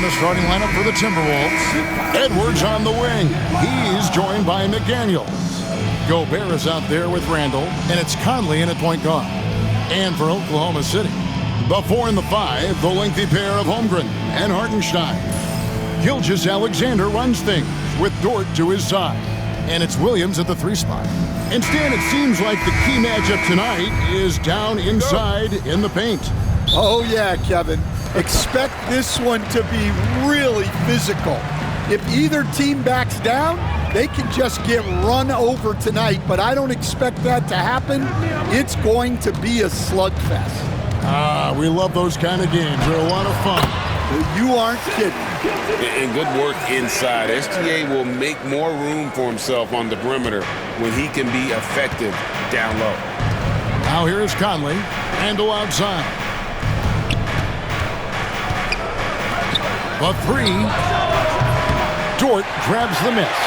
the starting lineup for the Timberwolves. Edwards on the wing. He's joined by McDaniels. Gobert is out there with Randall, and it's Conley in at point guard. And for Oklahoma City, the 4 and the 5, the lengthy pair of Holmgren and Hartenstein. Gilgeous-Alexander runs things with Dort to his side. And it's Williams at the 3 spot. Instead, it seems like the key matchup tonight is down inside in the paint. Oh, yeah, Kevin. Expect this one to be really physical. If either team backs down, they can just get run over tonight, but I don't expect that to happen. It's going to be a slugfest. We love those kind of games. They're a lot of fun. You aren't kidding. And good work inside. SGA will make more room for himself on the perimeter when he can be effective down low. Now here's Conley. Randall outside. A 3. Dort grabs the miss.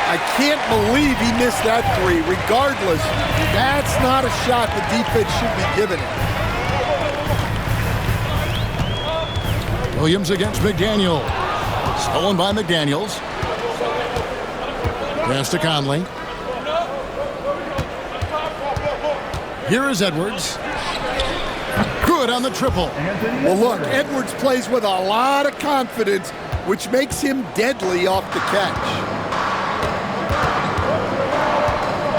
I can't believe he missed that 3. Regardless, that's not a shot the defense should be giving him. Williams against McDaniel. Stolen by McDaniels. Pass to Conley. Here is Edwards. Good on the triple. Well, look, Edwards plays with a lot of confidence, which makes him deadly off the catch.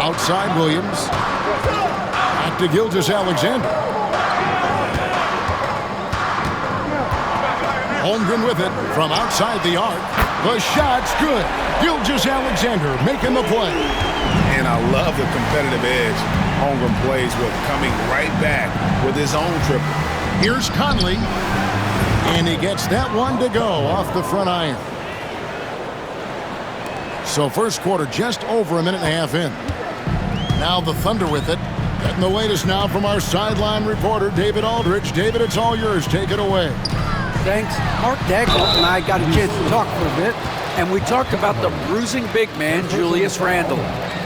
Outside Williams. Back to Gilgeous-Alexander. Holmgren with it from outside the arc. The shot's good. Gilgeous-Alexander making the play. And I love the competitive edge Holmgren plays with, coming right back with his own triple. Here's Conley. And he gets that one to go off the front iron. So first quarter just over a minute and a half in. Now the Thunder with it. Getting the latest now from our sideline reporter, David Aldridge. David, it's all yours. Take it away. Thanks. Mark Dagnall and I got a chance to talk for a bit, and we talked about the bruising big man, Julius Randle.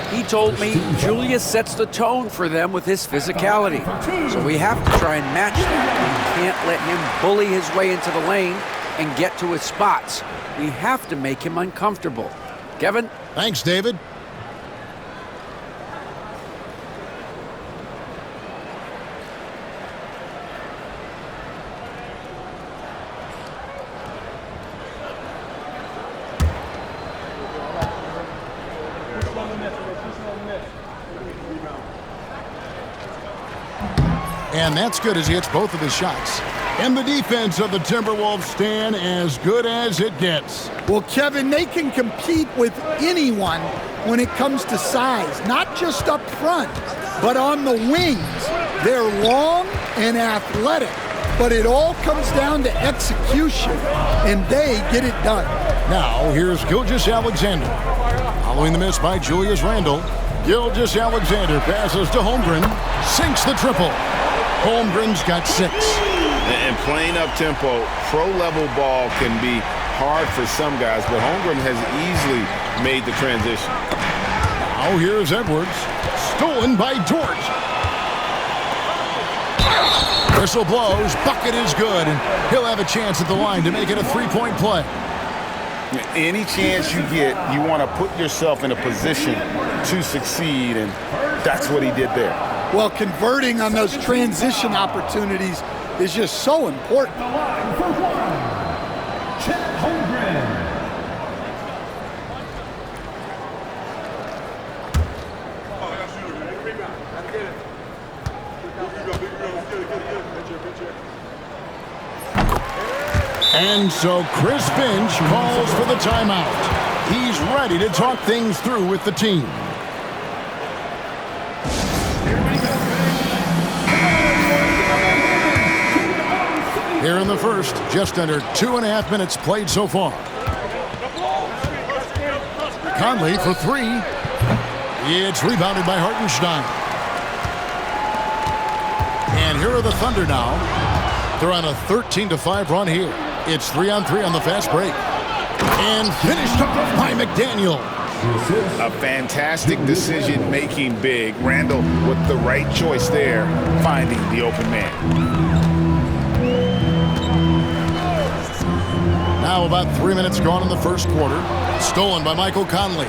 He told me Julius sets the tone for them with his physicality. So we have to try and match that. We can't let him bully his way into the lane and get to his spots. We have to make him uncomfortable. Kevin? Thanks, David. And that's good as he hits both of his shots. And the defense of the Timberwolves stand as good as it gets. Well, Kevin, they can compete with anyone when it comes to size, not just up front, but on the wings. They're long and athletic, but it all comes down to execution, and they get it done. Now, here's Gilgeous-Alexander. Following the miss by Julius Randle, Gilgeous-Alexander passes to Holmgren, sinks the triple. Holmgren's got 6. And playing up-tempo, pro-level ball can be hard for some guys, but Holmgren has easily made the transition. Now here's Edwards, stolen by Dort. Whistle blows, bucket is good, and he'll have a chance at the line to make it a 3-point play. Any chance you get, you want to put yourself in a position to succeed, and that's what he did there. Well, converting on those transition opportunities is just so important. And so Chris Finch calls for the timeout. He's ready to talk things through with the team. Here in the first, just under 2.5 minutes played so far. Conley for 3. It's rebounded by Hartenstein. And here are the Thunder now. They're on a 13-5 run here. It's 3-on-3 on the fast break. And finished up by McDaniel. A fantastic decision-making big. Randall with the right choice there, finding the open man. Now about 3 minutes gone in the first quarter. Stolen by Michael Conley.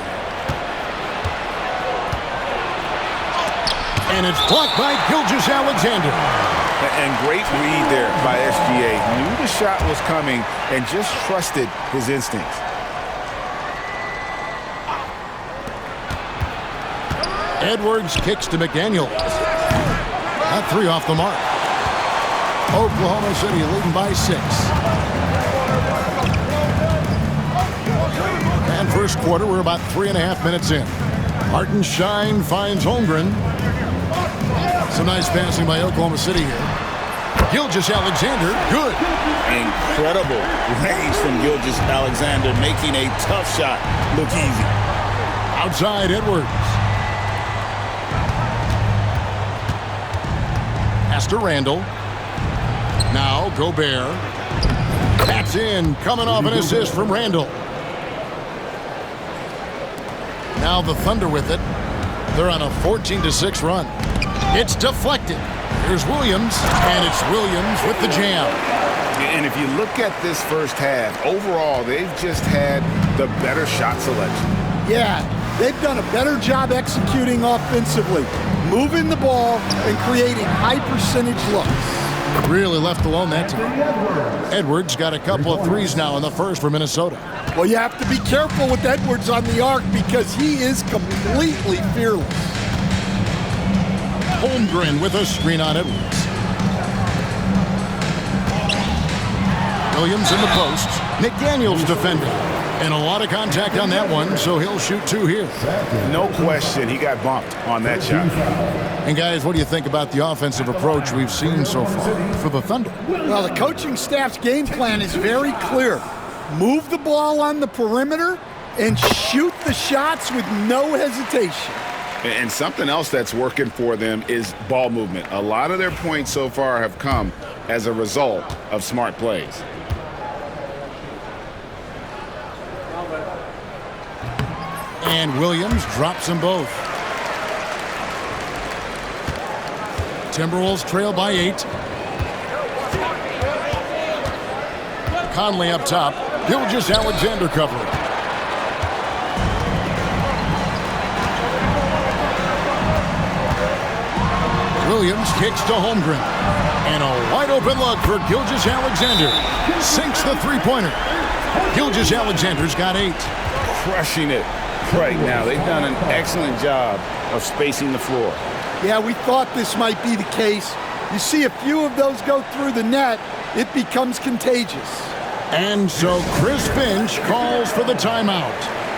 And it's blocked by Gilgeous-Alexander. And great read there by SGA. Knew the shot was coming and just trusted his instincts. Edwards kicks to McDaniels. That three off the mark. Oklahoma City leading by 6. And first quarter, we're about 3.5 minutes in. Hartenstein finds Holmgren. Some nice passing by Oklahoma City here. Gilgeous-Alexander, good. Incredible range from Gilgeous-Alexander, making a tough shot look easy. Outside Edwards. Pass to Randall. Now Gobert. That's in, coming off an assist from Randall. Now the Thunder with it. They're on a 14-6 run. It's deflected. Here's Williams, and it's Williams with the jam. And if you look at this first half, overall, they've just had the better shot selection. Yeah, they've done a better job executing offensively, moving the ball and creating high-percentage looks. Really left alone that time. Edwards got a couple of threes now in the first for Minnesota. Well, you have to be careful with Edwards on the arc because he is completely fearless. Holmgren with a screen on Edwards. Williams in the post. McDaniels defending. And a lot of contact on that one, so he'll shoot 2 here. No question, he got bumped on that shot. And guys, what do you think about the offensive approach we've seen so far for the Thunder? Well, the coaching staff's game plan is very clear. Move the ball on the perimeter and shoot the shots with no hesitation. And something else that's working for them is ball movement. A lot of their points so far have come as a result of smart plays. And Williams drops them both. Timberwolves trail by 8. Conley up top. Gilgeous-Alexander covering. Williams kicks to Holmgren. And a wide open look for Gilgeous-Alexander. Sinks the three-pointer. Gilgeous-Alexander's got 8. Crushing it right now. They've done an excellent job of spacing the floor. Yeah, we thought this might be the case. You see a few of those go through the net, it becomes contagious. And so Chris Finch calls for the timeout.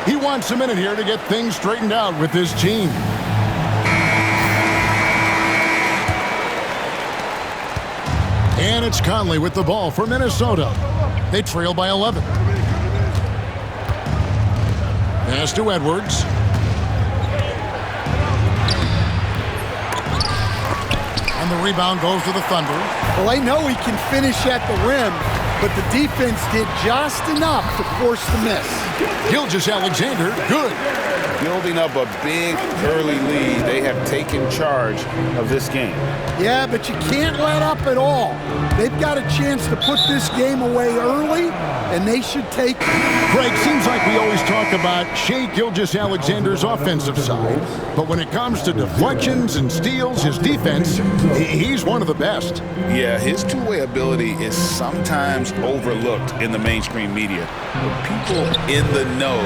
He wants a minute here to get things straightened out with his team. And it's Conley with the ball for Minnesota. They trail by 11. Pass to Edwards. And the rebound goes to the Thunder. Well, I know he can finish at the rim, but the defense did just enough to force the miss. Gilgeous-Alexander, good. Building up a big early lead. They have taken charge of this game. Yeah, but you can't let up at all. They've got a chance to put this game away early, and they should take it. Greg, seems like we always talk about Shai Gilgeous-Alexander's offensive side, but when it comes to deflections and steals, his defense, he's one of the best. Yeah, his two-way ability is sometimes overlooked in the mainstream media. But people in the know.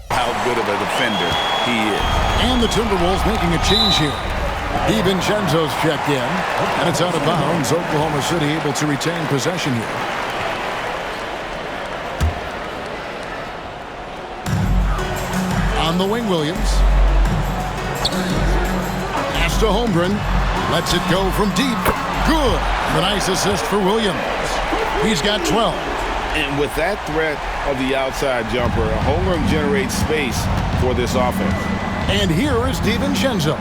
How good of a defender he is. And the Timberwolves making a change here. DiVincenzo's checked in, and it's out of bounds. Oklahoma City able to retain possession here. On the wing, Williams. Pass to Holmgren. Lets it go from deep. Good. The nice assist for Williams. He's got 12. And with that threat of the outside jumper, Holmgren generates space for this offense. And here is DiVincenzo.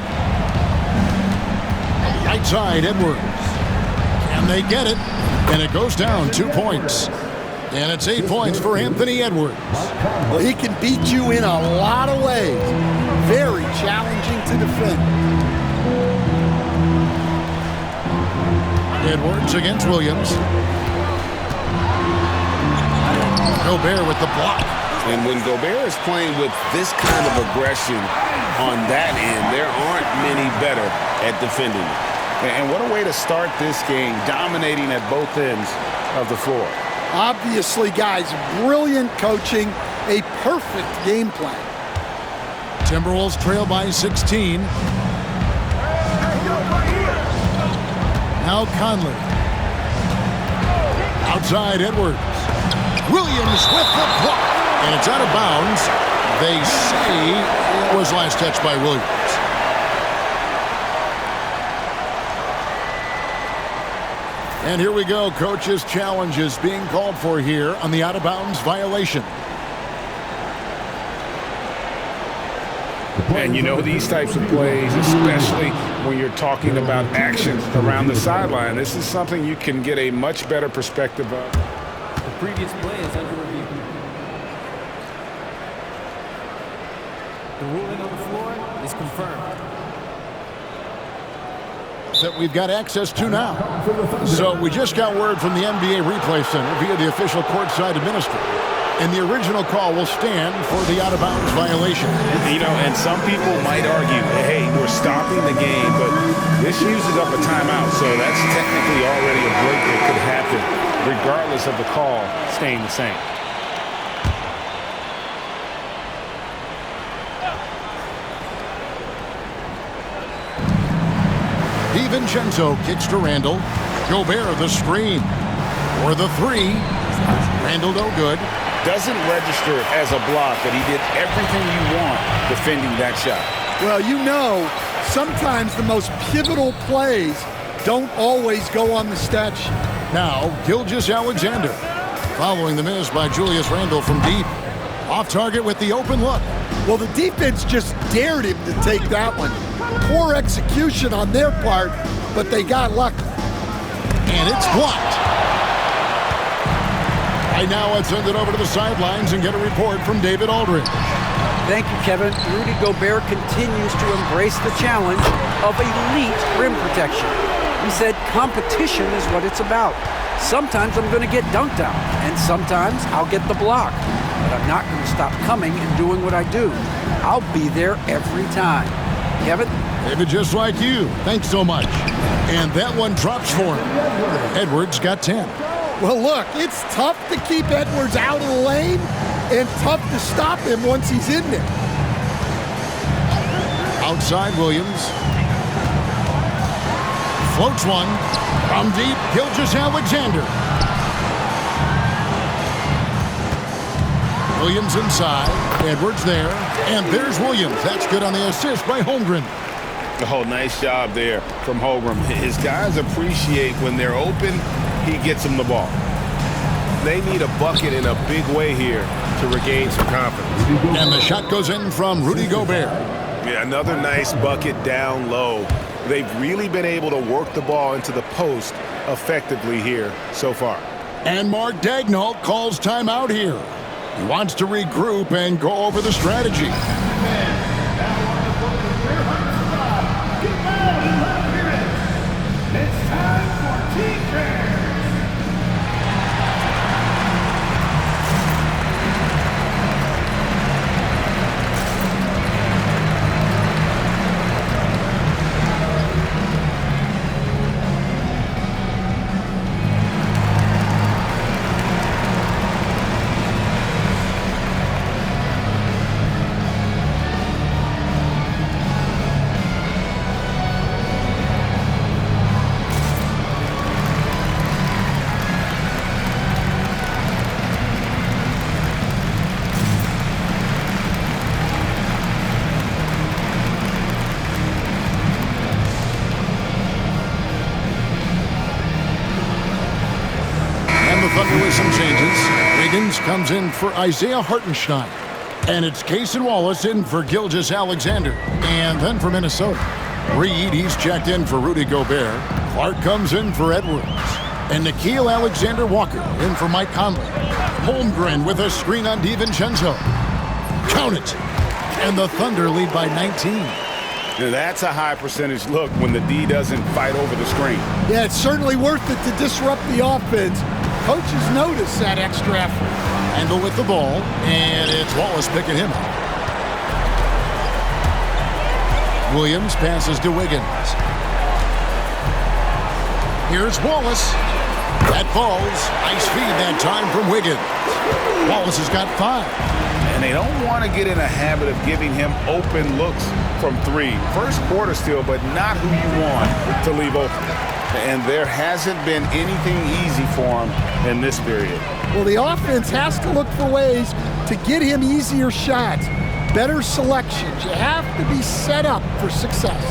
Right side, Edwards. And they get it. And it goes down 2 points. And it's 8 points for Anthony Edwards. Well, he can beat you in a lot of ways. Very challenging to defend. Edwards against Williams. Gobert with the block. And when Gobert is playing with this kind of aggression on that end, there aren't many better at defending it. And what a way to start this game, dominating at both ends of the floor. Obviously, guys, brilliant coaching, a perfect game plan. Timberwolves trail by 16. Now Conley. Outside Edwards. Williams with the block. And it's out of bounds. They say it was last touched by Williams. And here we go. Coach's challenge is being called for here on the out-of-bounds violation. And you know, these types of plays, especially when you're talking about action around the sideline, this is something you can get a much better perspective of. The previous play is under review. The ruling on the floor is confirmed. That we've got access to now. So we just got word from the NBA Replay Center via the official courtside administrator. And the original call will stand for the out-of-bounds violation. You know, and some people might argue, hey, we're stopping the game, but this uses up a timeout, so that's technically already a break that could happen, regardless of the call staying the same. DiVincenzo kicks to Randall. Gobert the screen. For the three. Randall no good. Doesn't register as a block, but he did everything you want defending that shot. Well, you know, sometimes the most pivotal plays don't always go on the stat sheet. Now, Gilgeous-Alexander. Following the miss by Julius Randle from deep. Off target with the open look. Well, the defense just dared him to take that one. Poor execution on their part, but they got lucky. And it's blocked. Right now, let's send it over to the sidelines and get a report from David Aldridge. Thank you, Kevin. Rudy Gobert continues to embrace the challenge of elite rim protection. He said competition is what it's about. Sometimes I'm going to get dunked out, and sometimes I'll get the block. But I'm not going to stop coming and doing what I do. I'll be there every time. Kevin? David, just like you. Thanks so much. And that one drops for him. Edwards got 10. Well, look, it's tough to keep Edwards out of the lane and tough to stop him once he's in there. Outside Williams. Floats one. From deep, Gilgeous-Alexander. Williams inside. Edwards there. And there's Williams. That's good on the assist by Holmgren. Oh, nice job there from Holmgren. His guys appreciate when they're open, he gets them the ball. They need a bucket in a big way here to regain some confidence. And the shot goes in from Rudy Gobert. Yeah, another nice bucket down low. They've really been able to work the ball into the post effectively here so far. And Mark Daigneault calls timeout here. He wants to regroup and go over the strategy. It's time for team. Thunder with some changes. Wiggins comes in for Isaiah Hartenstein. And it's Cason Wallace in for Gilgeous-Alexander. And then for Minnesota, Reed, he's checked in for Rudy Gobert. Clark comes in for Edwards. And Nickeil Alexander-Walker in for Mike Conley. Holmgren with a screen on DiVincenzo. Count it. And the Thunder lead by 19. Now that's a high percentage look when the D doesn't fight over the screen. Yeah, it's certainly worth it to disrupt the offense. Coaches notice that extra effort. Randle with the ball, and it's Wallace picking him up. Williams passes to Wiggins. Here's Wallace. That falls. Nice feed that time from Wiggins. Wallace has got 5. And they don't want to get in a habit of giving him open looks from 3. First quarter still, but not who you want to leave open. And there hasn't been anything easy for him in this period. Well, the offense has to look for ways to get him easier shots, better selections. You have to be set up for success.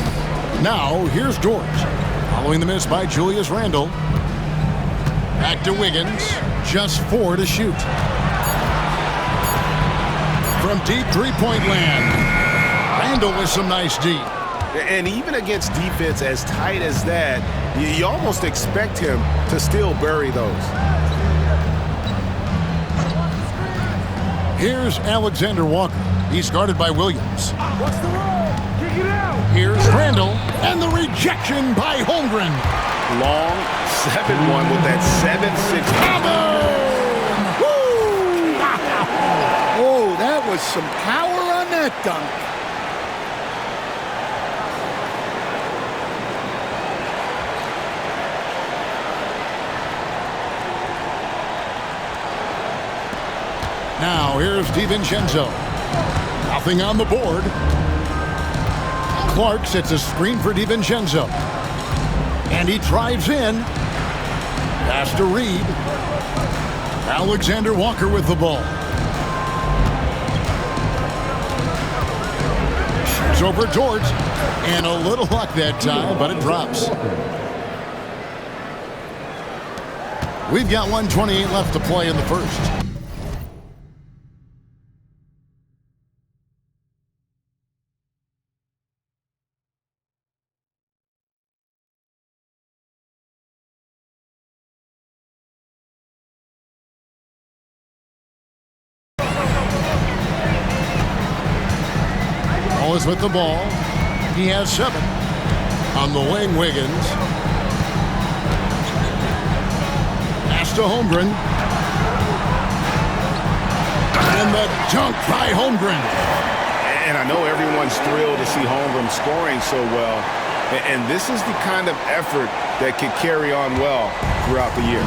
Now, here's George. Following the miss by Julius Randle. Back to Wiggins. Just 4 to shoot. From deep three-point land. Randle with some nice deep. And even against defense as tight as that, you almost expect him to still bury those. Here's Alexander Walker. He's guarded by Williams. What's the roll? Kick it out. Here's Randle, and the rejection by Holmgren. Long 7-1 with that 7-6 combo. Oh, that was some power on that dunk. Now, here's DiVincenzo. Nothing on the board. Clark sets a screen for DiVincenzo. And he drives in. Pass to Reed. Alexander Walker with the ball. Shoots over George. And a little luck that time, but it drops. We've got 1:28 left to play in the first. Wallace with the ball. He has 7. On the wing, Wiggins. Pass to Holmgren. And the dunk by Holmgren. And I know everyone's thrilled to see Holmgren scoring so well. And this is the kind of effort that could carry on well throughout the year.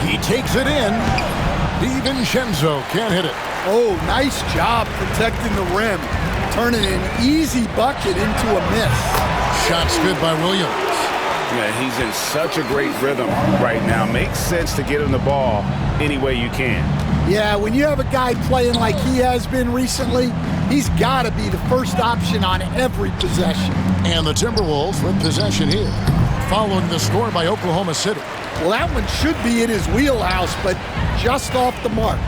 He takes it in. DiVincenzo can't hit it. Oh, nice job protecting the rim, turning an easy bucket into a miss. Shot's good by Williams. Yeah, he's in such a great rhythm right now. Makes sense to get him the ball any way you can. Yeah, when you have a guy playing like he has been recently, he's got to be the first option on every possession. And the Timberwolves with possession here, following the score by Oklahoma City. Well, that one should be in his wheelhouse, but just off the mark.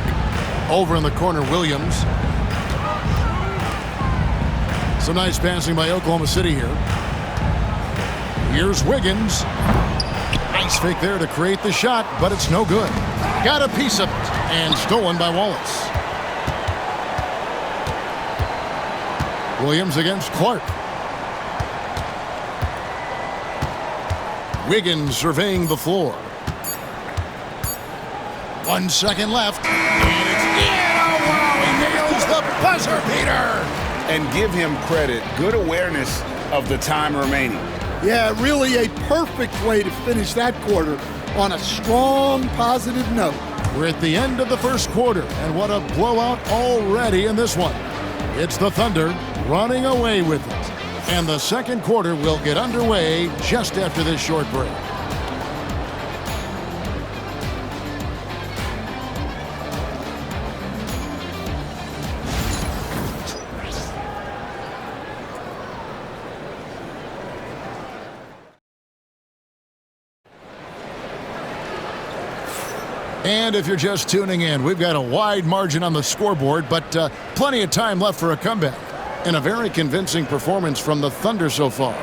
Over in the corner, Williams. Some nice passing by Oklahoma City here. Here's Wiggins. Nice fake there to create the shot, but it's no good. Got a piece of it, and stolen by Wallace. Williams against Clark. Wiggins surveying the floor. 1 second left. And it's in. Oh, wow. He nails the buzzer beater. And give him credit. Good awareness of the time remaining. Yeah, really a perfect way to finish that quarter on a strong, positive note. We're at the end of the first quarter, and what a blowout already in this one. It's the Thunder running away with it. And the second quarter will get underway just after this short break. And if you're just tuning in, we've got a wide margin on the scoreboard, but plenty of time left for a comeback. And a very convincing performance from the Thunder so far.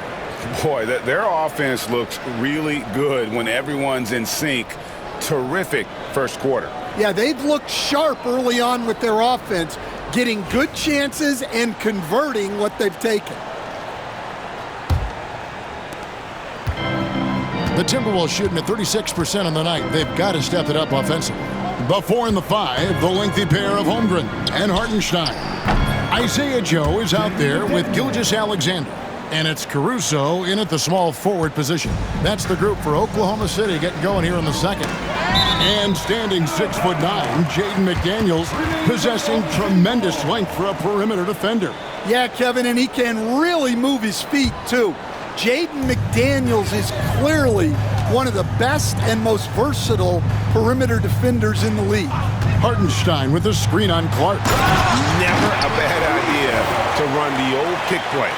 Boy, their offense looks really good when everyone's in sync. Terrific first quarter. Yeah, they've looked sharp early on with their offense, getting good chances and converting what they've taken. The Timberwolves shooting at 36% on the night. They've got to step it up offensively. The 4 and the 5, the lengthy pair of Holmgren and Hartenstein. Isaiah Joe is out there with Gilgeous-Alexander. And it's Caruso in at the small forward position. That's the group for Oklahoma City getting going here in the second. And standing 6'9", Jaden McDaniels, possessing tremendous length for a perimeter defender. Yeah, Kevin, and he can really move his feet, too. Jaden McDaniels is clearly one of the best and most versatile perimeter defenders in the league. Hartenstein with a screen on Clark. Never a bad idea to run the old kick play.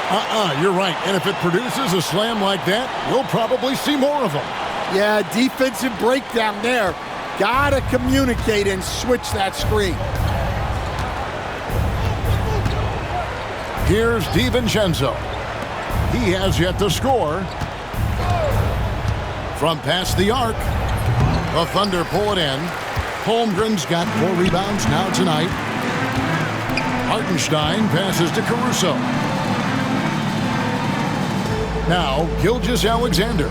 You're right. And if it produces a slam like that, we'll probably see more of them. Yeah, defensive breakdown there. Gotta communicate and switch that screen. Here's DiVincenzo. He has yet to score. From past the arc, the Thunder pull it in. Holmgren's got 4 rebounds now tonight. Hartenstein passes to Caruso. Now, Gilgeous-Alexander.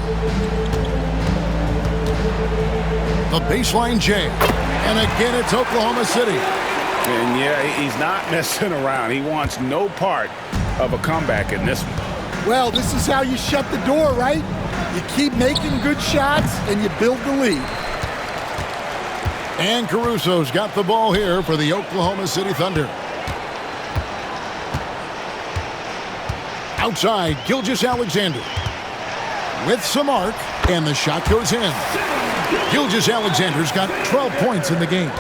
The baseline J. And again, it's Oklahoma City. And yeah, he's not messing around. He wants no part of a comeback in this one. Well, this is how you shut the door, right? You keep making good shots and you build the lead. And Caruso's got the ball here for the Oklahoma City Thunder. Outside, Gilgeous-Alexander with some arc, and the shot goes in. Gilgeous-Alexander's got 12 points in the game.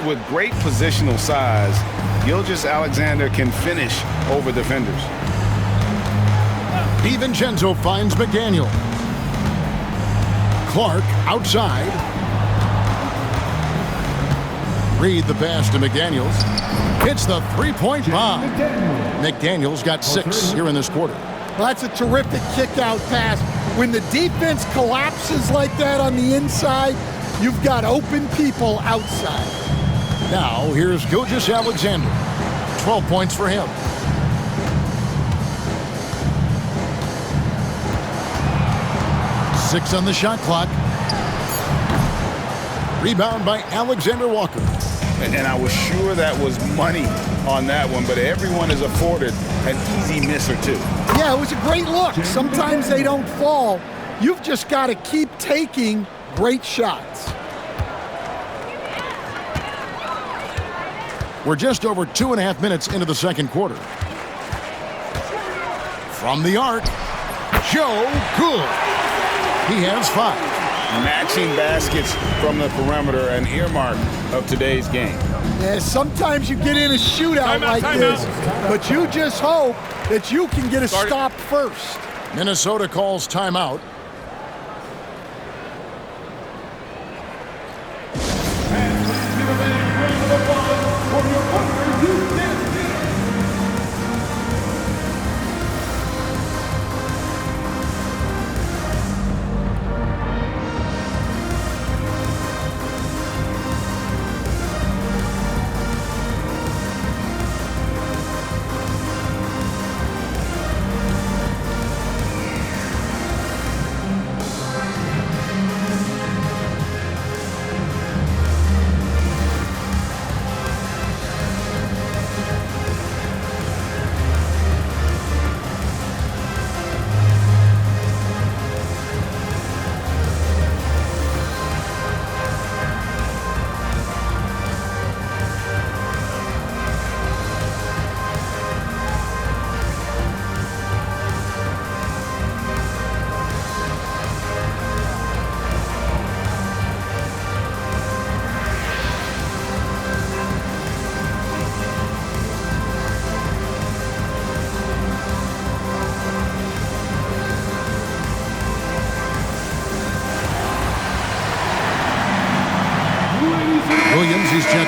With great positional size, Gilgeous-Alexander can finish over defenders. DiVincenzo finds McDaniel. Clark outside. Reed the pass to McDaniels. Hits the three-point bomb. McDaniels got 6 here in this quarter. Well, that's a terrific kick-out pass. When the defense collapses like that on the inside, you've got open people outside. Now, here's Gilgeous-Alexander. 12 points for him. Six on the shot clock. Rebound by Alexander Walker. And I was sure that was money on that one, but everyone is afforded an easy miss or two. Yeah, it was a great look. Sometimes they don't fall. You've just got to keep taking great shots. We're just over 2.5 minutes into the second quarter. From the arc, Joe Good. He has 5. Matching baskets from the perimeter, an earmark of today's game. Yeah, sometimes you get in a shootout like this, but you just hope that you can get a stop first. Minnesota calls timeout.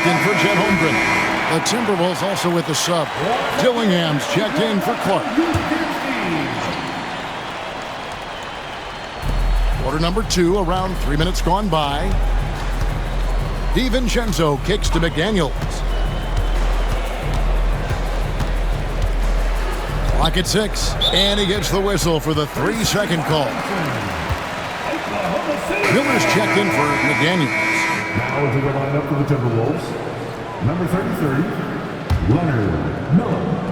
checked in for Chet Holmgren. The Timberwolves also with the sub. Dillingham's checked in for Clark. Quarter number 2, around 3 minutes gone by. DiVincenzo kicks to McDaniels. Clock at 6, and he gets the whistle for the 3-second call. Miller's checked in for McDaniels. Now into the lineup for the Timberwolves. Number 33, Leonard Miller.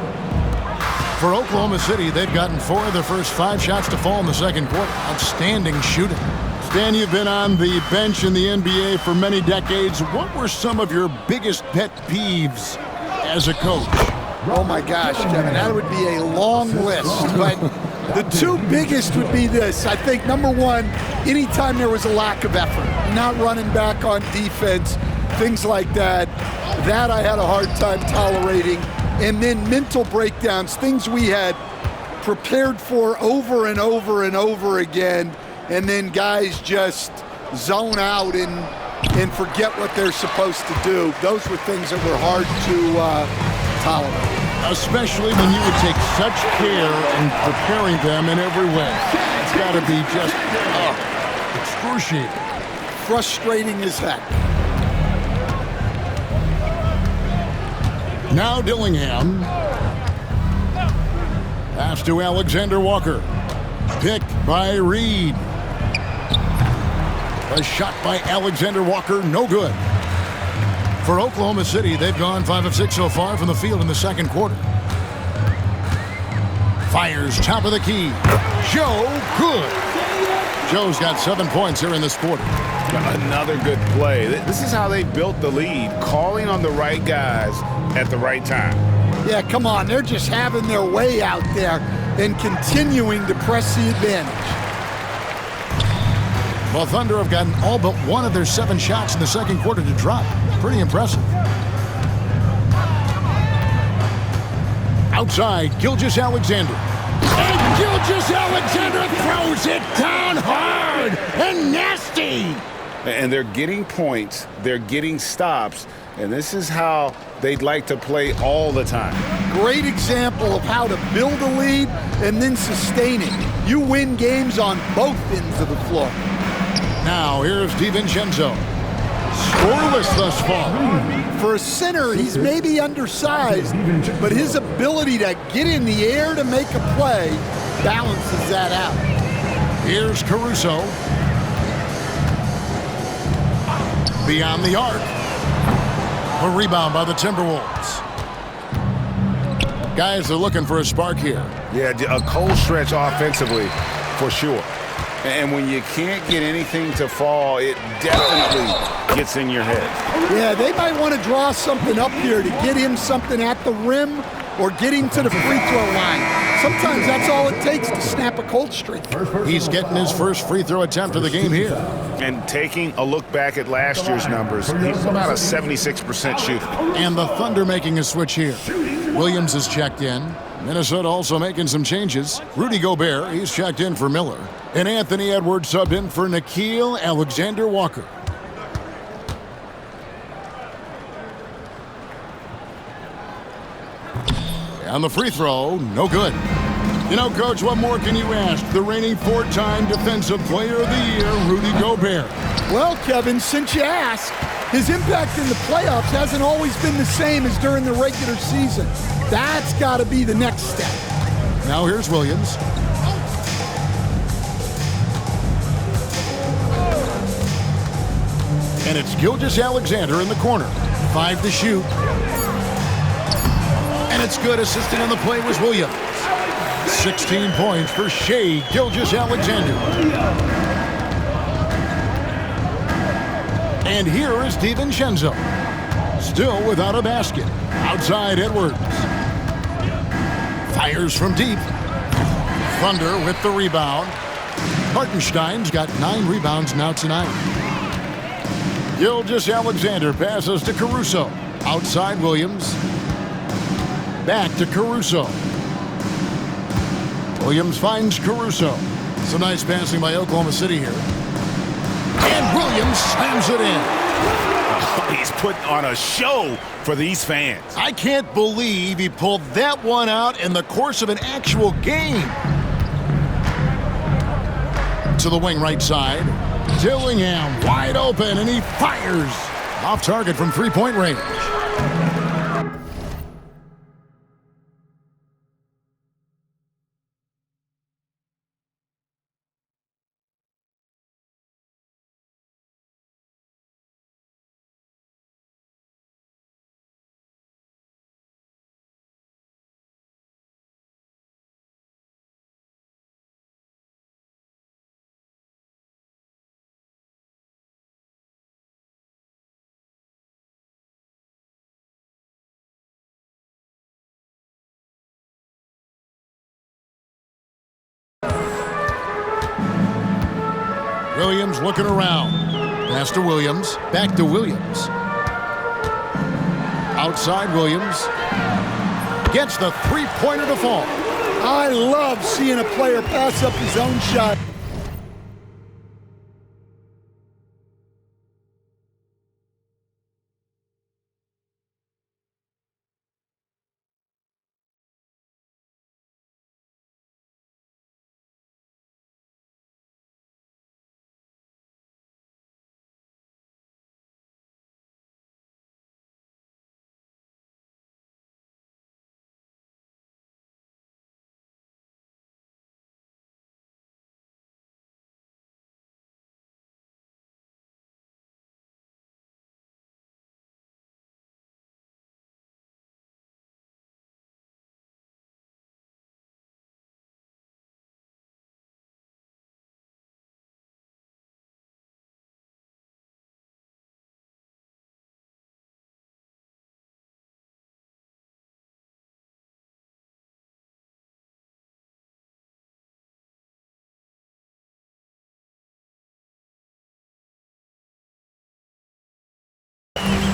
For Oklahoma City, they've gotten 4 of their first 5 shots to fall in the second quarter. Outstanding shooting. Stan, you've been on the bench in the NBA for many decades. What were some of your biggest pet peeves as a coach? Oh my gosh, Kevin, that would be a long list. But the 2 biggest would be this. I think number 1, anytime there was a lack of effort, not running back on defense, things like that, that I had a hard time tolerating. And then mental breakdowns, things we had prepared for over and over and over again, and then guys just zone out and forget what they're supposed to do. Those were things that were hard to tolerate. Especially when you would take such care in preparing them in every way. It's got to be just excruciating. Frustrating as heck. Now Dillingham. Pass to Alexander Walker. Picked by Reed. A shot by Alexander Walker, no good. For Oklahoma City, they've gone 5 of 6 so far from the field in the second quarter. Fires top of the key. Joe, good. Joe's got 7 points here in this quarter. Another good play. This is how they built the lead, calling on the right guys at the right time. Yeah, come on. They're just having their way out there and continuing to press the advantage. Well, Thunder have gotten all but 1 of their 7 shots in the second quarter to drop. Pretty impressive. Outside, Gilgeous-Alexander. And Gilgeous-Alexander throws it down hard and nasty. And they're getting points, they're getting stops, and this is how they'd like to play all the time. Great example of how to build a lead and then sustain it. You win games on both ends of the floor. Now, here's DiVincenzo. Scoreless thus far. For a center, he's maybe undersized, but his ability to get in the air to make a play balances that out. Here's Caruso. Beyond the arc. A rebound by the Timberwolves. Guys are looking for a spark here. Yeah, a cold stretch offensively, for sure. And when you can't get anything to fall, it definitely gets in your head. Yeah, they might want to draw something up here to get him something at the rim or get him to the free throw line. Sometimes that's all it takes to snap a cold streak. He's getting his first free throw attempt of the game here. And taking a look back at last year's numbers, he's about a 76% shooter. And the Thunder making a switch here. Williams is checked in. Minnesota also making some changes. Rudy Gobert, he's checked in for Miller. And Anthony Edwards subbed in for Nickeil Alexander-Walker. And the free throw, no good. You know, Coach, what more can you ask? The reigning 4-time Defensive Player of the Year, Rudy Gobert. Well, Kevin, since you asked, his impact in the playoffs hasn't always been the same as during the regular season. That's got to be the next step. Now here's Williams. And it's Gilgeous-Alexander in the corner. 5 to shoot. And it's good. Assisting on the play was Williams. 16 points for Shai Gilgeous-Alexander. And here is DiVincenzo. Still without a basket. Outside Edwards. Fires from deep. Thunder with the rebound. Hartenstein's got 9 rebounds now tonight. Gilgeous-Alexander passes to Caruso. Outside Williams. Back to Caruso. Williams finds Caruso. Some nice passing by Oklahoma City here. And Williams slams it in. He's putting on a show for these fans. I can't believe he pulled that one out in the course of an actual game. To the wing right side. Dillingham wide open, and he fires. Off target from three-point range. Williams looking around. Pass to Williams. Back to Williams. Outside Williams. Gets the three-pointer to fall. I love seeing a player pass up his own shot.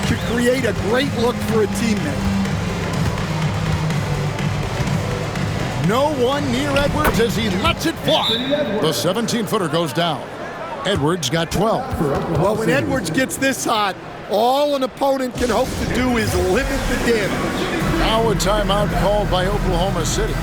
To create a great look for a teammate. No one near Edwards as he lets it fly. The 17-footer goes down. Edwards got 12. Well, when Edwards gets this hot, all an opponent can hope to do is limit the damage. Now a timeout called by Oklahoma City.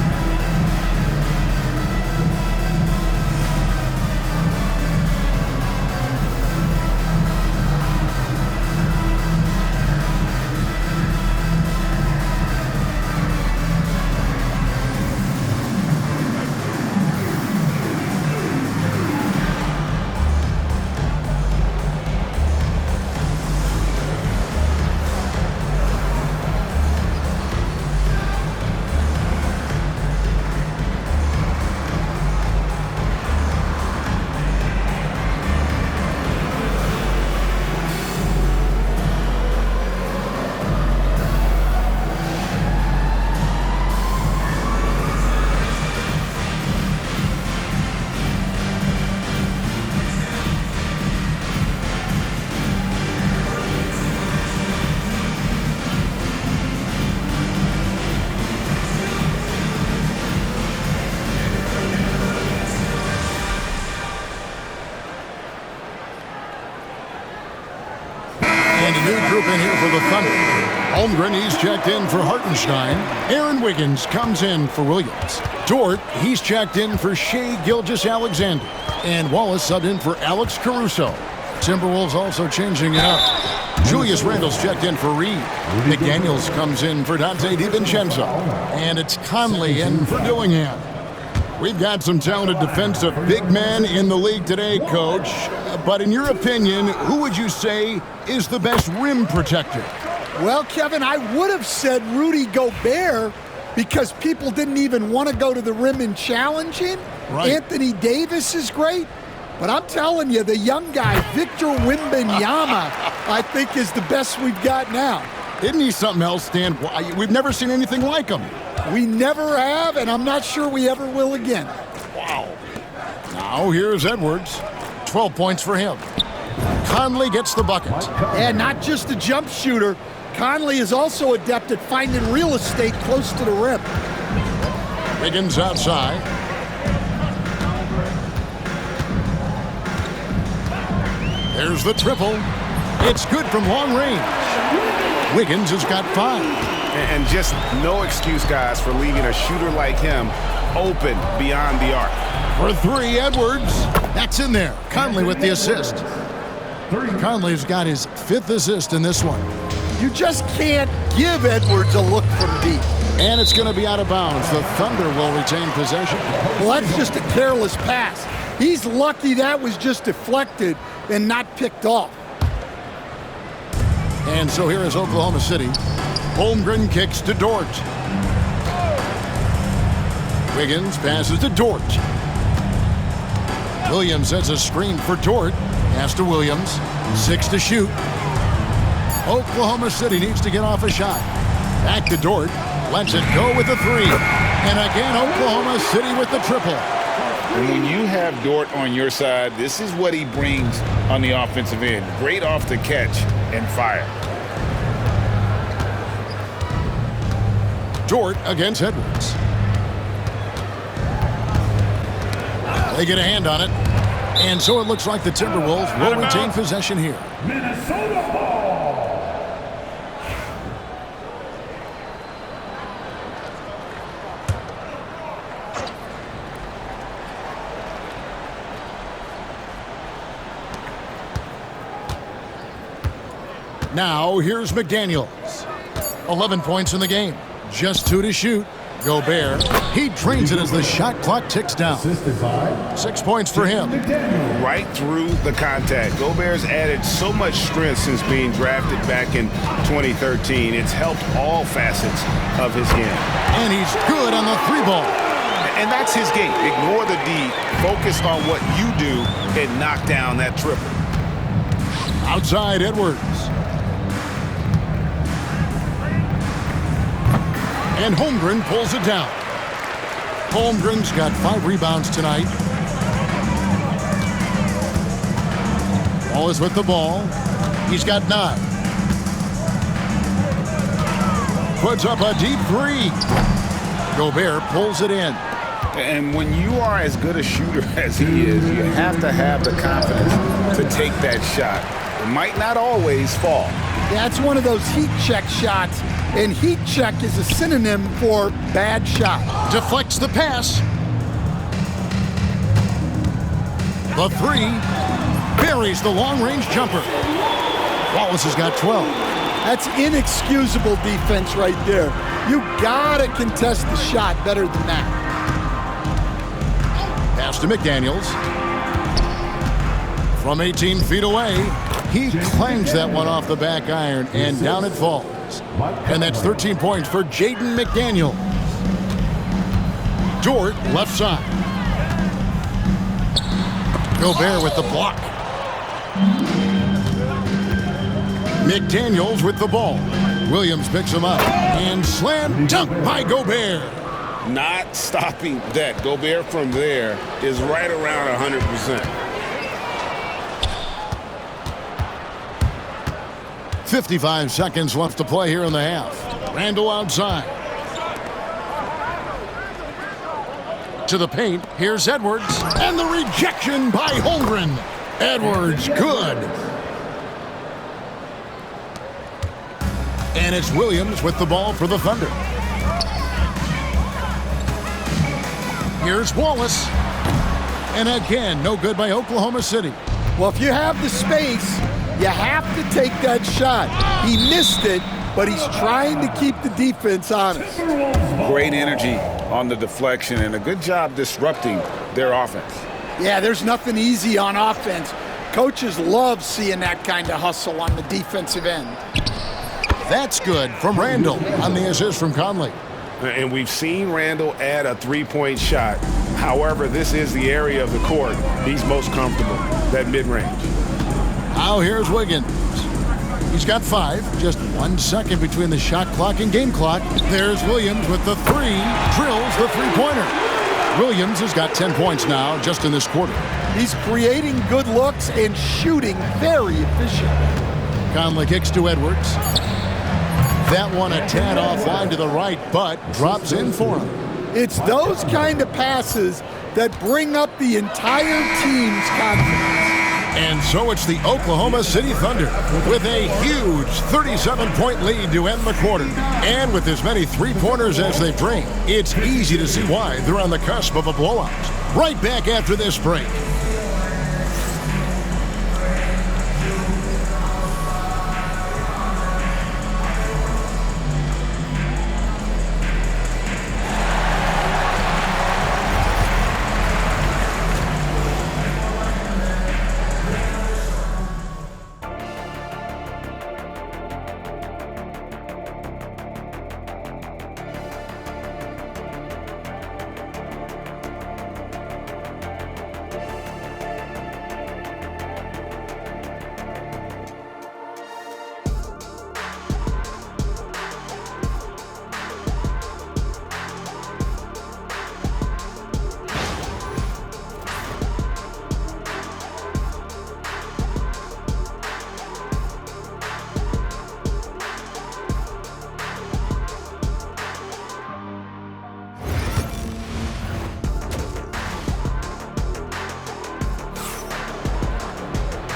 Group in here for the Thunder. Holmgren, he's checked in for Hartenstein. Aaron Wiggins comes in for Williams. Dort, he's checked in for Shai Gilgeous-Alexander. And Wallace subbed in for Alex Caruso. Timberwolves also changing it up. Julius Randle's checked in for Reed. McDaniels comes in for Dante DiVincenzo. And it's Conley in for Dillingham. We've got some talented defensive big men in the league today, Coach. But in your opinion, who would you say is the best rim protector? Well, Kevin, I would have said Rudy Gobert because people didn't even want to go to the rim and challenge him. Right. Anthony Davis is great. But I'm telling you, the young guy, Victor Wembanyama, I think is the best we've got now. Isn't he something else, Stan? We've never seen anything like him. We never have, and I'm not sure we ever will again. Wow. Now here's Edwards. 12 points for him. Conley gets the bucket. And not just a jump shooter, Conley is also adept at finding real estate close to the rim. Wiggins outside. There's the triple. It's good from long range. Wiggins has got 5. And just no excuse, guys, for leaving a shooter like him open beyond the arc. For 3, Edwards. That's in there. Conley with the assist. Conley's got his 5th assist in this one. You just can't give Edwards a look from deep. And it's going to be out of bounds. The Thunder will retain possession. Well, that's just a careless pass. He's lucky that was just deflected and not picked off. And so here is Oklahoma City. Holmgren kicks to Dort. Wiggins passes to Dort. Williams sets a screen for Dort. Pass to Williams. 6 to shoot. Oklahoma City needs to get off a shot. Back to Dort. Lets it go with the 3. And again, Oklahoma City with the triple. And when you have Dort on your side, this is what he brings on the offensive end. Great off the catch and fire. Dort against Edwards. They get a hand on it. And so it looks like the Timberwolves will retain possession here. Minnesota ball. Now here's McDaniels. 11 points in the game. Just 2 to shoot. Gobert, he drains it as the shot clock ticks down. 6 points for him. Right through the contact. Gobert's added so much strength since being drafted back in 2013. It's helped all facets of his game. And he's good on the 3-ball. And that's his game. Ignore the D. Focus on what you do and knock down that triple. Outside Edwards. And Holmgren pulls it down. Holmgren's got 5 rebounds tonight. Wallace with the ball. He's got 9. Puts up a deep 3. Gobert pulls it in. And when you are as good a shooter as he is, you have to have the confidence to take that shot. It might not always fall. That's one of those heat check shots, and heat check is a synonym for bad shot. Deflects the pass. The 3 buries the long-range jumper. Wallace has got 12. That's inexcusable defense right there. You gotta contest the shot better than that. Pass to McDaniels. From 18 feet away, he clangs that one off the back iron, and down it falls. And that's 13 points for Jaden McDaniels. Dort, left side. Gobert with the block. McDaniels with the ball. Williams picks him up. And slam dunk by Gobert. Not stopping that. Gobert from there is right around 100%. 55 seconds left to play here in the half. Randall outside. To the paint. Here's Edwards. And the rejection by Holmgren. Edwards, good. And it's Williams with the ball for the Thunder. Here's Wallace. And again, no good by Oklahoma City. Well, if you have the space, you have to take that shot. He missed it, but he's trying to keep the defense honest. Great energy on the deflection and a good job disrupting their offense. Yeah, there's nothing easy on offense. Coaches love seeing that kind of hustle on the defensive end. That's good from Randall on the assist from Conley. And we've seen Randall add a three-point shot. However, this is the area of the court he's most comfortable, that mid-range. Now here's Wiggins. He's got 5. Just 1 second between the shot clock and game clock. There's Williams with the 3. Drills the three-pointer. Williams has got 10 points now just in this quarter. He's creating good looks and shooting very efficient. Conley kicks to Edwards. That one a tad offline to the right, but drops in for him. It's those kind of passes that bring up the entire team's confidence. And so it's the Oklahoma City Thunder with a huge 37-point lead to end the quarter. And with as many three-pointers as they've drained, it's easy to see why they're on the cusp of a blowout. Right back after this break.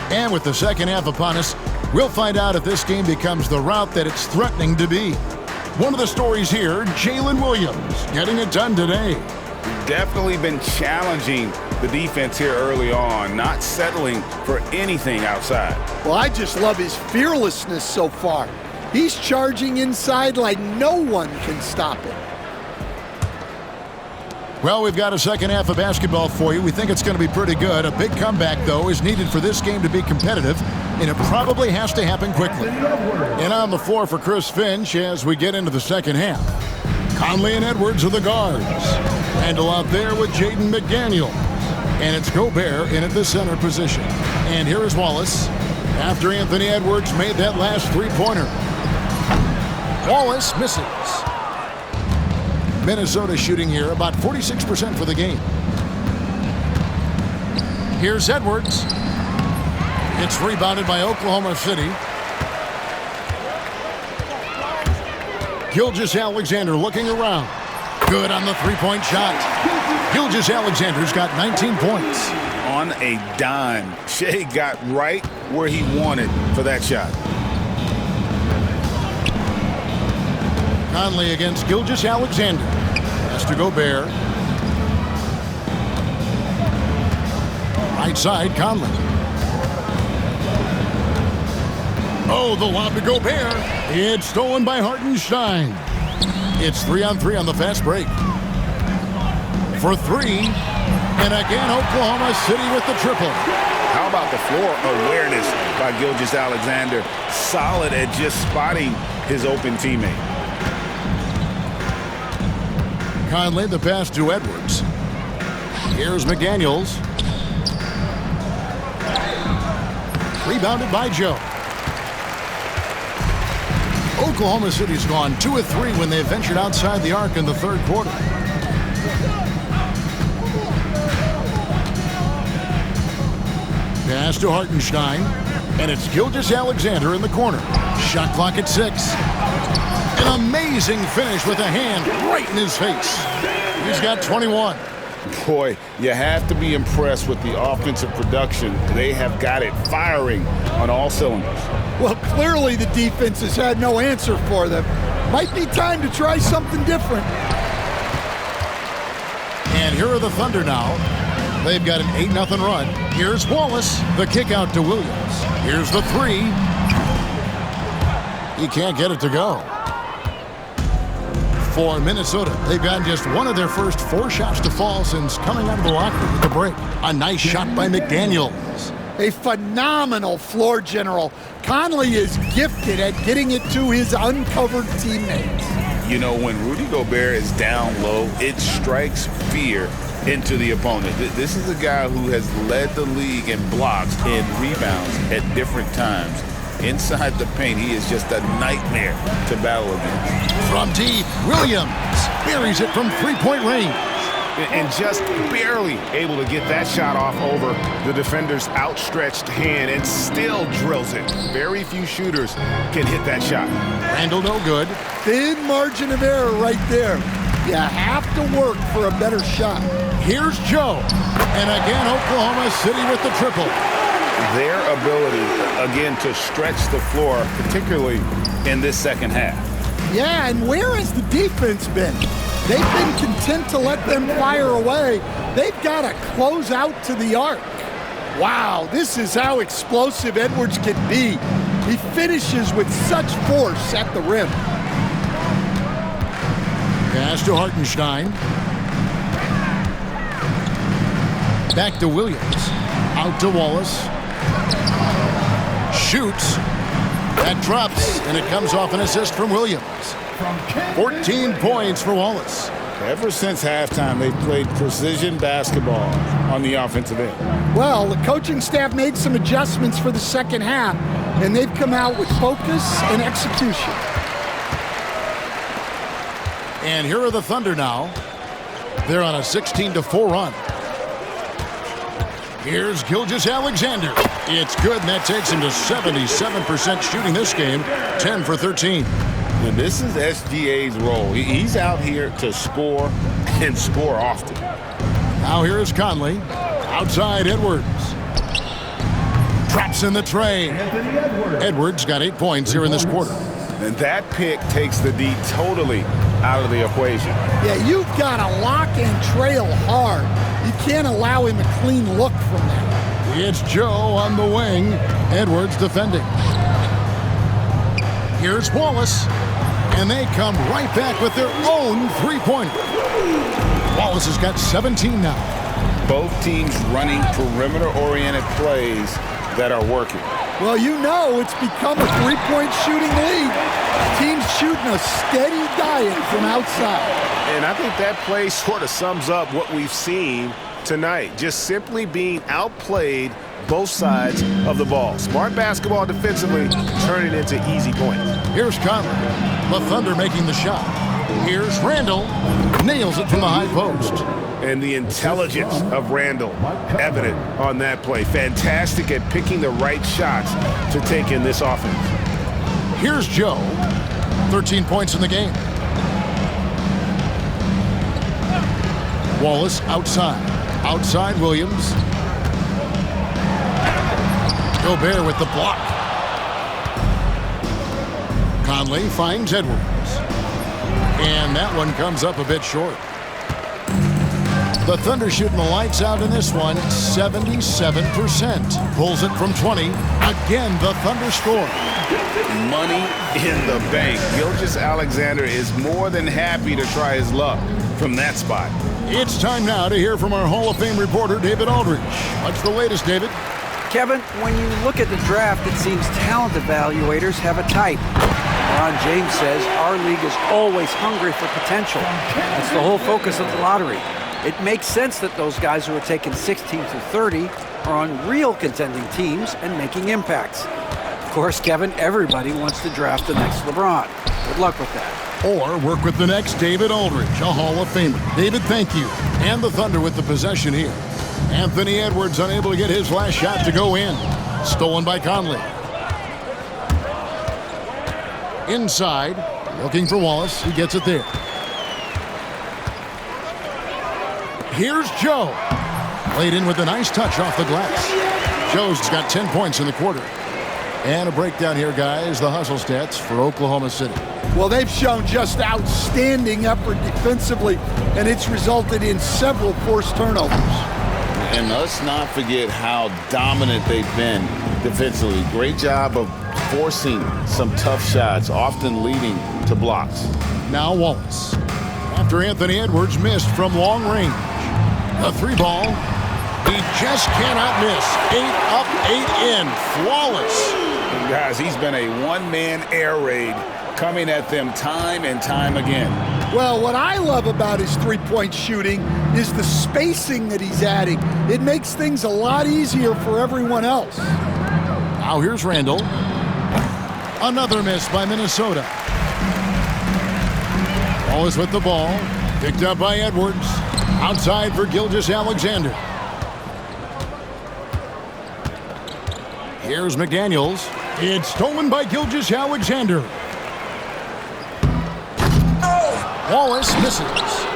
And with the second half upon us, we'll find out if this game becomes the rout that it's threatening to be. One of the stories here, Jalen Williams getting it done today. Definitely been challenging the defense here early on, not settling for anything outside. Well, I just love his fearlessness so far. He's charging inside like no one can stop him. Well, we've got a second half of basketball for you. We think it's going to be pretty good. A big comeback, though, is needed for this game to be competitive, and it probably has to happen quickly. And on the floor for Chris Finch as we get into the second half. Conley and Edwards are the guards. Handle out there with Jaden McDaniel. And it's Gobert in at the center position. And here is Wallace after Anthony Edwards made that last three-pointer. Wallace misses. Minnesota shooting here about 46% for the game. Here's Edwards. It's rebounded by Oklahoma City. Gilgeous-Alexander looking around. Good on the three-point shot. Gilgeous-Alexander's got 19 points. On a dime. Shea got right where he wanted for that shot. Conley against Gilgeous-Alexander. Has to Gobert. Right side, Conley. Oh, the lob to Gobert. It's stolen by Hartenstein. It's 3-on-3 on the fast break. For three. And again, Oklahoma City with the triple. How about the floor awareness by Gilgeous-Alexander? Solid at just spotting his open teammate. Conley, the pass to Edwards. Here's McDaniels. Rebounded by Joe. Oklahoma City's gone 2 of 3 when they ventured outside the arc in the third quarter. Pass to Hartenstein. And it's Gilgeous-Alexander in the corner. Shot clock at 6. An amazing finish with a hand right in his face. He's got 21. Boy, you have to be impressed with the offensive production. They have got it firing on all cylinders. Well, clearly the defense has had no answer for them. Might be time to try something different. And here are the Thunder now. They've got an 8-0 run. Here's Wallace. The kick out to Williams. Here's the three. He can't get it to go. For Minnesota, they've gotten just one of their first 4 shots to fall since coming out of the locker room at the break. A nice shot by McDaniels. A phenomenal floor general. Conley is gifted at getting it to his uncovered teammates. You know, when Rudy Gobert is down low, it strikes fear into the opponent. This is a guy who has led the league in blocks and rebounds at different times. Inside the paint, he is just a nightmare to battle against. From deep, Williams buries it from three-point range. And just barely able to get that shot off over the defender's outstretched hand and still drills it. Very few shooters can hit that shot. Randall no good. Thin margin of error right there. You have to work for a better shot. Here's Joe. And again, Oklahoma City with the triple. their ability, again, to stretch the floor, particularly in this second half. Yeah, and where has the defense been? They've been content to let them fire away. They've got to close out to the arc. Wow, this is how explosive Edwards can be. He finishes with such force at the rim. Pass to Hartenstein. Back to Williams. Out to Wallace. Shoots. That drops, and it comes off an assist from Williams. 14 points for Wallace. Ever since halftime, they've played precision basketball on the offensive end. Well, the coaching staff made some adjustments for the second half, and they've come out with focus and execution. And here are the Thunder now. They're on a 16-4 run. Here's Gilgeous-Alexander. It's good, and that takes him to 77% shooting this game, 10 for 13. And this is SGA's role. He's out here to score and score often. Now here is Conley. Outside Edwards. Drops in the tray. Edwards got 8 points here in this quarter. And that pick takes the D totally out of the equation. Yeah, you've got to lock and trail hard. You can't allow him a clean look from that. It's Joe on the wing. Edwards defending. Here's Wallace. And they come right back with their own three-pointer. Wallace has got 17 now. Both teams running perimeter-oriented plays that are working. Well, you know it's become a three-point shooting league. Teams shooting a steady diet from outside. And I think that play sort of sums up what we've seen tonight. Just simply being outplayed both sides of the ball. Smart basketball defensively, turning into easy points. Here's Conley. The Thunder making the shot. Here's Randall. Nails it from the high post. And the intelligence of Randall evident on that play. Fantastic at picking the right shots to take in this offense. Here's Joe. 13 points in the game. Wallace outside. Outside Williams. Gobert with the block. Conley finds Edwards. And that one comes up a bit short. The Thunder shooting the lights out in this one, 77%. Pulls it from 20. Again, the Thunder score. Money in the bank. Gilgeous-Alexander is more than happy to try his luck from that spot. It's time now to hear from our Hall of Fame reporter, David Aldridge. What's the latest, David? Kevin, when you look at the draft, it seems talent evaluators have a type. Ron James says our league is always hungry for potential. That's the whole focus of the lottery. It makes sense that those guys who are taken 16 through 30 are on real contending teams and making impacts. Of course, Kevin, everybody wants to draft the next LeBron. Good luck with that. Or work with the next David Aldridge, a Hall of Famer. David, thank you. And the Thunder with the possession here. Anthony Edwards unable to get his last shot to go in. Stolen by Conley. Inside, looking for Wallace. He gets it there. Here's Joe. Played in with a nice touch off the glass. Joe's got 10 points in the quarter. And a breakdown here, guys. The hustle stats for Oklahoma City. Well, they've shown just outstanding effort defensively, and it's resulted in several forced turnovers. And let's not forget how dominant they've been defensively. Great job of forcing some tough shots, often leading to blocks. Now Wallace. After Anthony Edwards missed from long range. A three ball. He just cannot miss. 8 up, 8 in. Flawless. And guys, he's been a one-man air raid coming at them time and time again. Well, what I love about his three-point shooting is the spacing that he's adding. It makes things a lot easier for everyone else. Now here's Randall. Another miss by Minnesota. Wallace with the ball. Picked up by Edwards. Outside for Gilgeous-Alexander. Here's McDaniels. It's stolen by Gilgeous-Alexander. Wallace misses.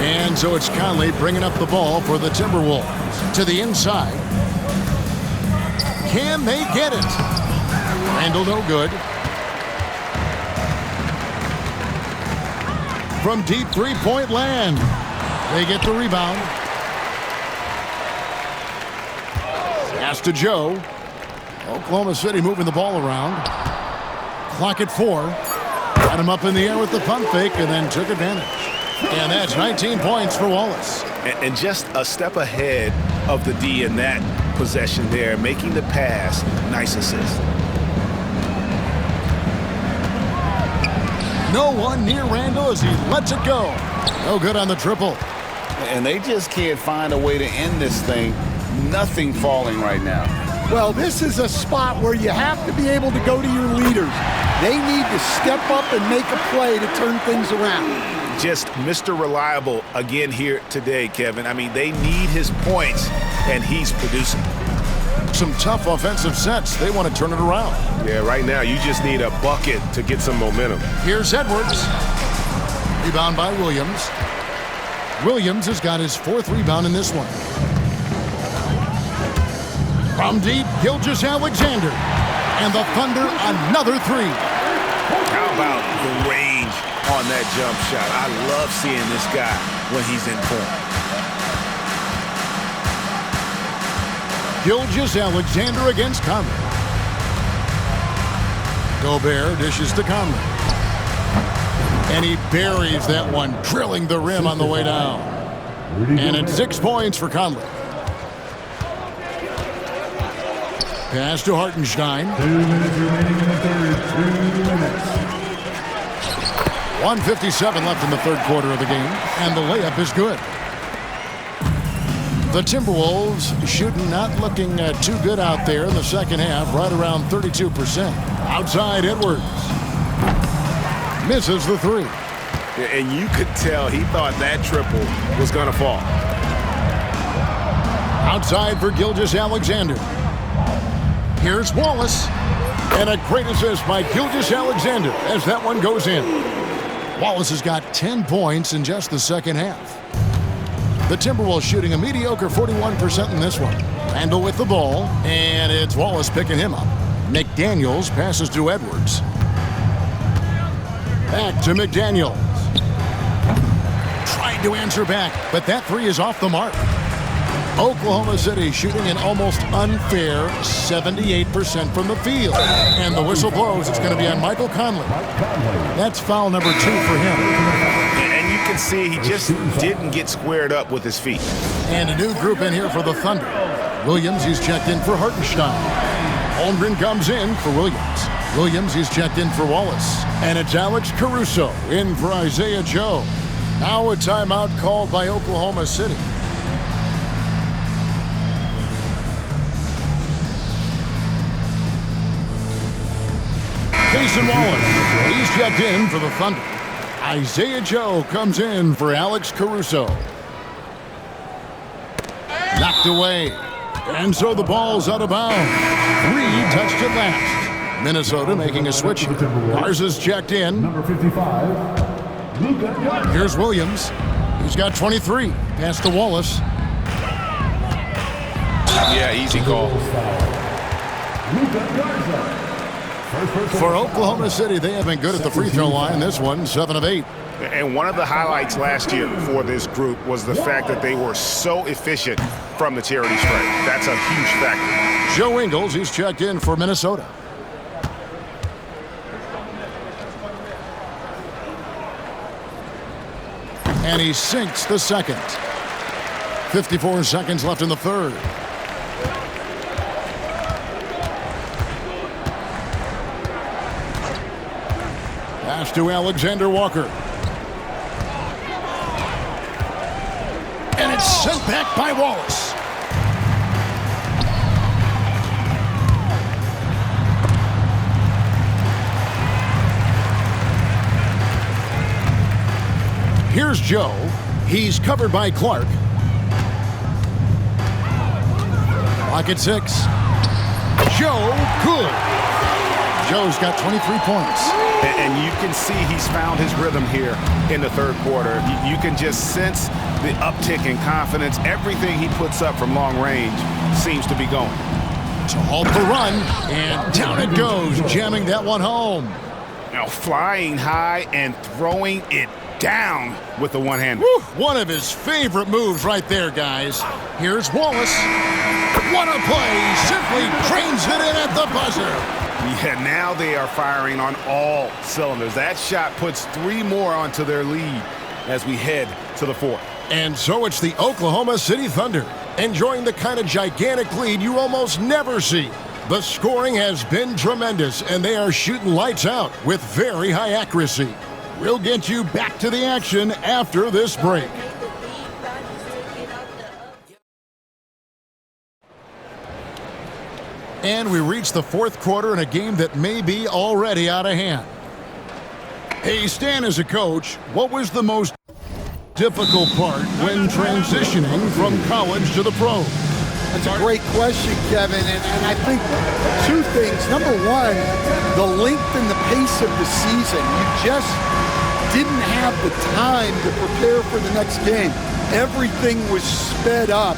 And so it's Conley bringing up the ball for the Timberwolves. To the inside. Can they get it? Randall no good. From deep three-point land. They get the rebound. Pass to Joe. Oklahoma City moving the ball around. Clock at 4. Got him up in the air with the pump fake and then took advantage. And that's 19 points for Wallace. And just a step ahead of the D in that possession there, making the pass. Nice assist. No one near Randall as he lets it go. No good on the triple. And they just can't find a way to end this thing. Nothing falling right now. Well, this is a spot where you have to be able to go to your leaders. They need to step up and make a play to turn things around. Just Mr. Reliable again here today, Kevin. I mean, they need his points, and he's producing. Some tough offensive sets. They want to turn it around. Yeah, right now you just need a bucket to get some momentum. Here's Edwards. Rebound by Williams. Williams has got his 4th rebound in this one. From deep, Gilgeous-Alexander. And the Thunder, another 3. How about the range on that jump shot? I love seeing this guy when he's in form. Gilgeous-Alexander against Conley. Gobert dishes to Conley. And he buries that one, drilling the rim on the way down. And it's 6 points for Conley. Pass to Hartenstein. 2 minutes remaining in the third. 2 minutes. 1:57 left in the third quarter of the game, and the layup is good. The Timberwolves shooting not looking too good out there in the second half, right around 32%. Outside Edwards. Misses the 3. And you could tell he thought that triple was going to fall. Outside for Gilgeous-Alexander. Here's Wallace. And a great assist by Gilgeous-Alexander as that one goes in. Wallace has got 10 points in just the second half. The Timberwolves shooting a mediocre 41% in this one. Randall with the ball, and it's Wallace picking him up. McDaniels passes to Edwards. Back to McDaniels. Tried to answer back, but that 3 is off the mark. Oklahoma City shooting an almost unfair 78% from the field. And the whistle blows. It's going to be on Michael Conley. That's foul number 2 for him. And you can see he just didn't get squared up with his feet. And a new group in here for the Thunder. Williams, he's checked in for Hartenstein. Holmgren comes in for Williams. Williams, he's checked in for Wallace. And it's Alex Caruso in for Isaiah Joe. Now a timeout called by Oklahoma City. Jason Wallace, he's checked in for the Thunder. Isaiah Joe comes in for Alex Caruso. Knocked away. And so the ball's out of bounds. 3 touched it last. Minnesota making a switch. Garza's checked in. Number 55. Here's Williams. He's got 23. Pass to Wallace. Yeah, easy call. For Oklahoma City, they have been good at the free throw line. This one, 7 of 8. And one of the highlights last year for this group was the fact that they were so efficient from the charity stripe. That's a huge factor. Joe Ingles, he's checked in for Minnesota. And he sinks the second. 54 seconds left in the third. Pass to Alexander Walker. And it's sent back by Wallace. Here's Joe. He's covered by Clark. Clock at 6. Joe, good. Joe's got 23 points. And you can see he's found his rhythm here in the third quarter. You can just sense the uptick in confidence. Everything he puts up from long range seems to be going. to halt the run, and down it goes, jamming that one home. Now flying high and throwing it down with the one-hander. One of his favorite moves right there, guys. Here's Wallace. What a play. Simply trains it in at the buzzer. Yeah, now they are firing on all cylinders. That shot puts 3 more onto their lead as we head to the 4th. And so it's the Oklahoma City Thunder, enjoying the kind of gigantic lead you almost never see. The scoring has been tremendous, and they are shooting lights out with very high accuracy. We'll get you back to the action after this break. And we reach the 4th quarter in a game that may be already out of hand. Hey, Stan, as a coach, what was the most difficult part when transitioning from college to the pros? That's a great question, Kevin, and I think 2 things. Number one, the length and the pace of the season. You just didn't have the time to prepare for the next game. Everything was sped up.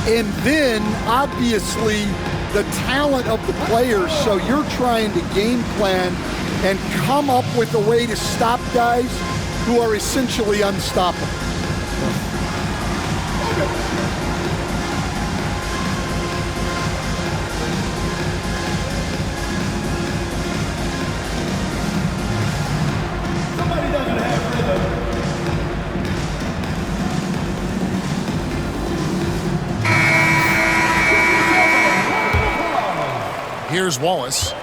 And then, obviously, the talent of the players, so you're trying to game plan and come up with a way to stop guys who are essentially unstoppable. Here's Wallace.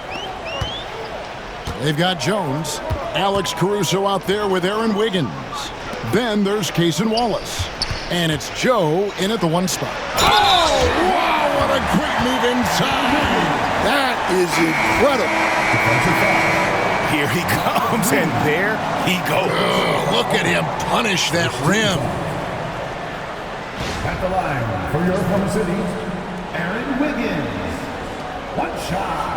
They've got Jones. Alex Caruso out there with Aaron Wiggins. Then there's Cason Wallace. And it's Joe in at the 1 spot. Oh, wow, what a great move inside. That is incredible. Here he comes, and there he goes. Oh, look at him punish that rim. At the line for your Oklahoma City, Aaron Wiggins. 1 shot.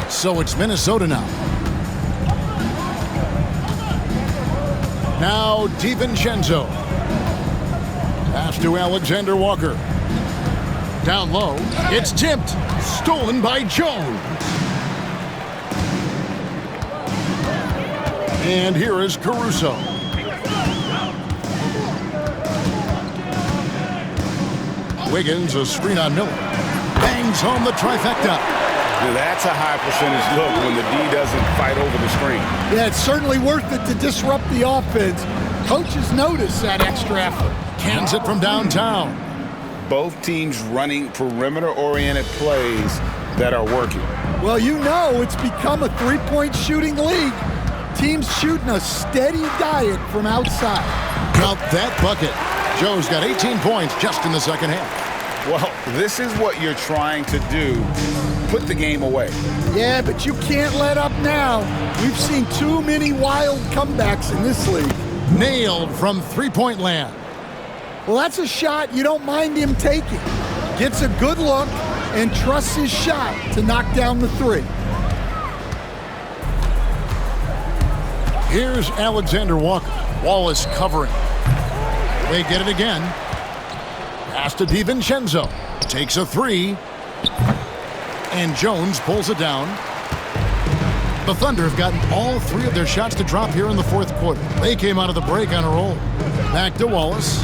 So it's Minnesota now. Now DiVincenzo. Pass to Alexander Walker. Down low, it's tipped. Stolen by Jones. And here is Caruso. Wiggins, a screen on Miller. Bangs home the trifecta. That's a high percentage look when the D doesn't fight over the screen. Yeah, it's certainly worth it to disrupt the offense. Coaches notice that extra effort. Cans it from downtown. Both teams running perimeter-oriented plays that are working. Well, you know it's become a 3-point shooting league. Teams shooting a steady diet from outside. Count that bucket. Joe's got 18 points just in the second half. Well, this is what you're trying to do. Put the game away. Yeah, but you can't let up now. We've seen too many wild comebacks in this league. Nailed from three-point land. Well, that's a shot you don't mind him taking. Gets a good look and trusts his shot to knock down the 3. Here's Alexander Walker. Wallace covering. They get it again. Pass to DiVincenzo. Takes a 3. And Jones pulls it down. The Thunder have gotten all 3 of their shots to drop here in the 4th quarter. They came out of the break on a roll. Back to Wallace.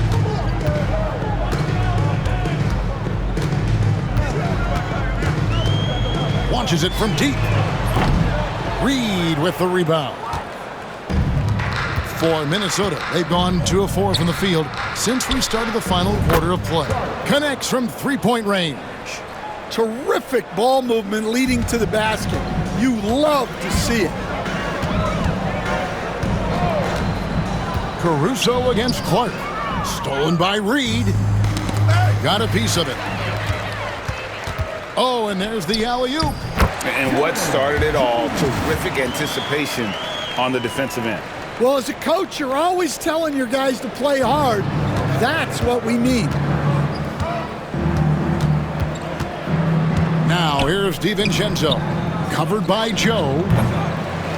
Launches it from deep. Reed with the rebound. For Minnesota, they've gone 2 of 4 from the field since we started the final quarter of play. Connects from three-point range. Terrific ball movement leading to the basket. You love to see it. Caruso against Clark. Stolen by Reed. Got a piece of it. Oh, and there's the alley-oop. And what started it all, terrific anticipation on the defensive end. Well, as a coach, you're always telling your guys to play hard. That's what we mean. Now here's DiVincenzo. Covered by Joe.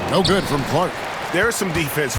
No good from Clark. There's some defense